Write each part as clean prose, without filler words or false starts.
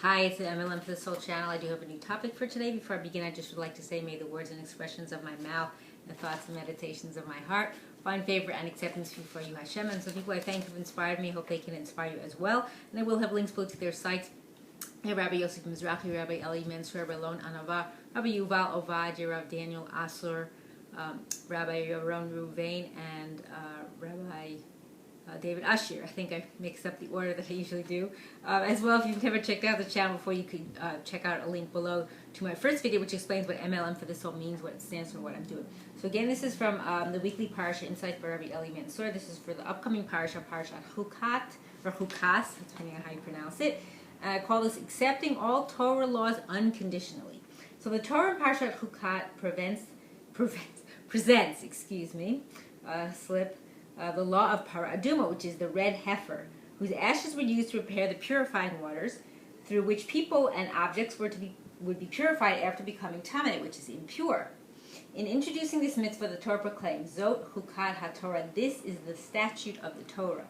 Hi, it's M.L.M for the Soul Channel. I do have a new topic for today. Before I begin, I just would like to say, may the words and expressions of my mouth, the thoughts and meditations of my heart find favor and acceptance before you, Hashem. And some people I thank have inspired me. I hope they can inspire you as well. And I will have links below to their sites. Rabbi Yosef Mizrahi, Rabbi Eli Mensur, Rabbi Lon Anava, Rabbi Yuval Ovadia, Rabbi Daniel Asur, Rabbi Yaron Ruvain, and Rabbi David Ashir. I think I mixed up the order that I usually do. As well, if you've never checked out the channel before, you could check out a link below to my first video, which explains what M.L.M for this whole means, what it stands for, what I'm doing. So again, this is from the weekly Parasha Insights by Rabbi Eli Mensur. This is for the upcoming Parasha, Parashat Hukat, or Hukas, depending on how you pronounce it. And I call this Accepting All Torah Laws Unconditionally. So the Torah in Parashat Hukat presents, the law of Paraduma, which is the red heifer, whose ashes were used to prepare the purifying waters, through which people and objects would be purified after becoming tameh, which is impure. In introducing this mitzvah, the Torah proclaims, Zot Hukat HaTorah, this is the statute of the Torah.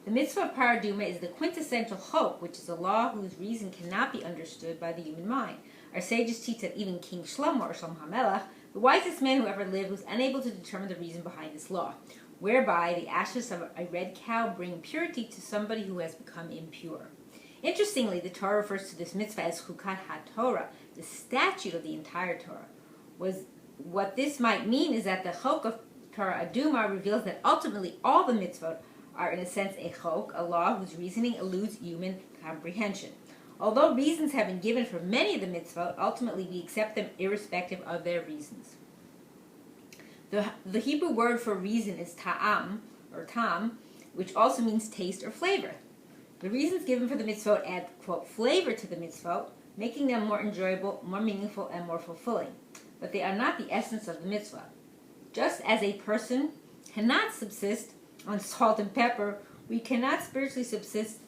The mitzvah of Paraduma is the quintessential chok, which is a law whose reason cannot be understood by the human mind. Our sages teach that even King Shlomo, or Shlomo HaMelech, the wisest man who ever lived, was unable to determine the reason behind this law, whereby the ashes of a red cow bring purity to somebody who has become impure. Interestingly, the Torah refers to this mitzvah as Chukat HaTorah, the statute of the entire Torah. What this might mean is that the chok of Torah Aduma reveals that ultimately all the mitzvot are in a sense a chok, a law whose reasoning eludes human comprehension. Although reasons have been given for many of the mitzvot, ultimately we accept them irrespective of their reasons. The Hebrew word for reason is ta'am, or tam, which also means taste or flavor. The reasons given for the mitzvot add, quote, flavor to the mitzvot, making them more enjoyable, more meaningful, and more fulfilling. But they are not the essence of the mitzvah. Just as a person cannot subsist on salt and pepper, we cannot spiritually subsist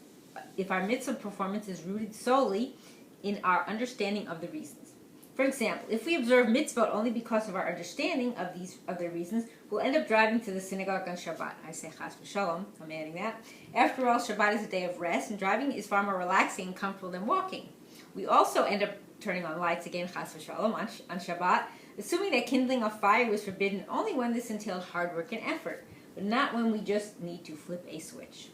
if our mitzvah performance is rooted solely in our understanding of the reasons. For example, if we observe mitzvot only because of our understanding of their reasons, we'll end up driving to the synagogue on Shabbat. I say chas v'shalom, I'm adding that. After all, Shabbat is a day of rest, and driving is far more relaxing and comfortable than walking. We also end up turning on lights again, chas v'shalom, on Shabbat, assuming that kindling a fire was forbidden only when this entailed hard work and effort, but not when we just need to flip a switch.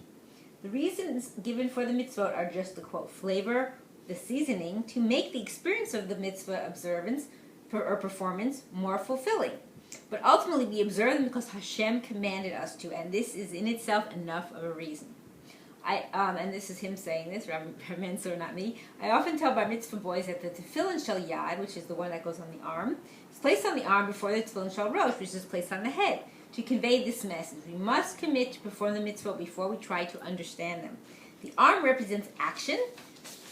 The reasons given for the mitzvot are just the, quote, flavor, the seasoning, to make the experience of the mitzvah observance or performance more fulfilling. But ultimately we observe them because Hashem commanded us to, and this is in itself enough of a reason. And this is him saying this, Rabbi Mensur, not me. I often tell bar mitzvah boys that the tefillin shel yad, which is the one that goes on the arm, is placed on the arm before the tefillin shel rosh, which is placed on the head, to convey this message. We must commit to perform the mitzvah before we try to understand them. The arm represents action,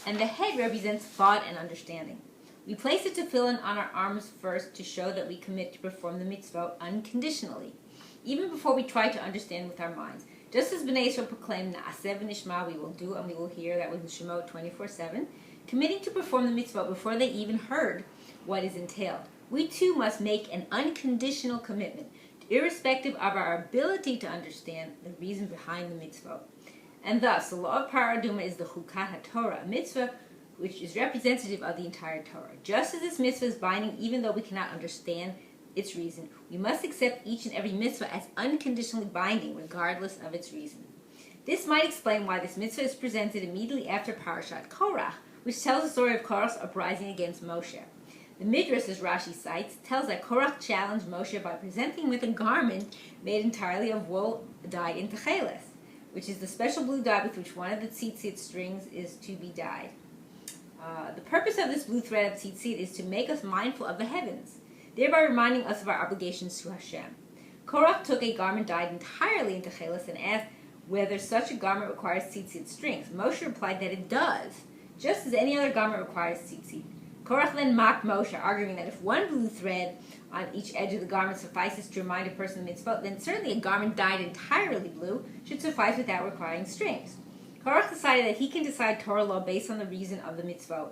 and the head represents thought and understanding. We place the tefillin on our arms first to show that we commit to perform the mitzvah unconditionally, even before we try to understand with our minds. Just as Bnei Yisrael proclaimed, Na'aseh v'nishma, we will do and we will hear, that was in Shemot 24:7, committing to perform the mitzvah before they even heard what is entailed. We too must make an unconditional commitment, irrespective of our ability to understand the reason behind the mitzvah. And thus, the law of Paraduma is the Chukat HaTorah, a mitzvah which is representative of the entire Torah. Just as this mitzvah is binding, even though we cannot understand its reason, we must accept each and every mitzvah as unconditionally binding, regardless of its reason. This might explain why this mitzvah is presented immediately after Parashat Korach, which tells the story of Korach's uprising against Moshe. The Midrash, as Rashi cites, tells that Korach challenged Moshe by presenting him with a garment made entirely of wool dyed into cheles, which is the special blue dye with which one of the tzitzit strings is to be dyed. The purpose of this blue thread of tzitzit is to make us mindful of the heavens, thereby reminding us of our obligations to Hashem. Korach took a garment dyed entirely into cheles and asked whether such a garment requires tzitzit strings. Moshe replied that it does, just as any other garment requires tzitzit. Korach then mocked Moshe, arguing that if one blue thread on each edge of the garment suffices to remind a person of mitzvah, then certainly a garment dyed entirely blue should suffice without requiring strings. Korach decided that he can decide Torah law based on the reason of the mitzvot,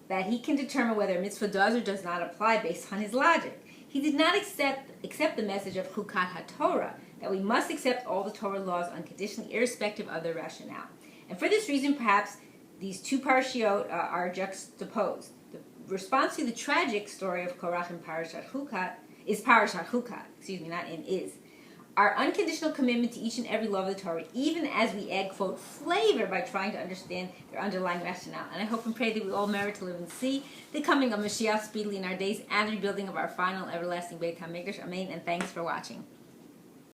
that he can determine whether a mitzvah does or does not apply based on his logic. He did not accept the message of Chukat HaTorah, that we must accept all the Torah laws unconditionally, irrespective of their rationale. And for this reason, perhaps these two parshiot are juxtaposed. The response to the tragic story of Korach in Parashat Chukat is Parashat Chukat, is our unconditional commitment to each and every law of the Torah, even as we add, quote, flavor by trying to understand their underlying rationale. And I hope and pray that we all merit to live and see the coming of Mashiach speedily in our days and the rebuilding of our final everlasting Beit HaMikdash. Amen, and thanks for watching.